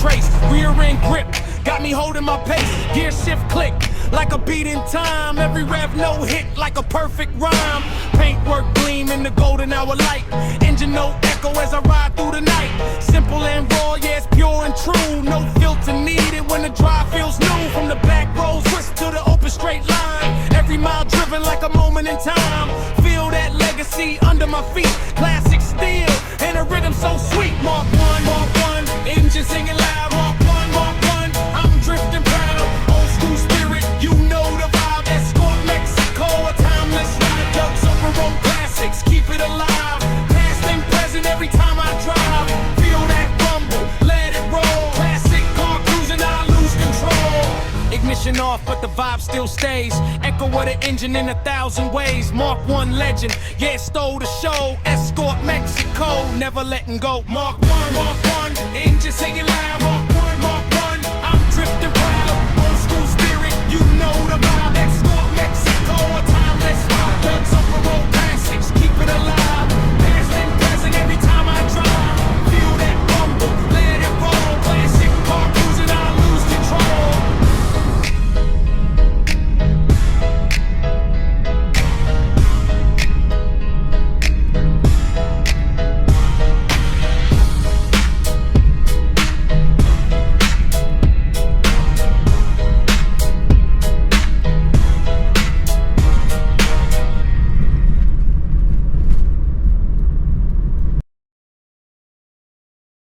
trace. Rear end grip, got me holding my pace. Gear shift click, like a beat in time. Every rev no hit, like a perfect rhyme. Paintwork gleam in the golden hour light. Engine no echo as I ride through the night. Simple and raw, yeah, it's pure and true. No filter needed when the drive feels new. From the back roads, twist to the open straight line. Every mile driven like a moment in time. Feel that legacy under my feet. Classic steel and a rhythm so sweet. Mark 1, engine singing loud. Mark 1, I'm drifting proud. Old school spirit, you know the vibe. Escort Mexico, a timeless ride. Ducks over road classics, keep it alive. Past and present every time I drive. Feel that rumble, let it roll. Classic car cruising, I lose control. Ignition off, but the vibe still stays. Echo of the engine in 1,000 ways. Mark 1 legend, yeah, stole the show. Escort Mexico, never letting go. Mark 1,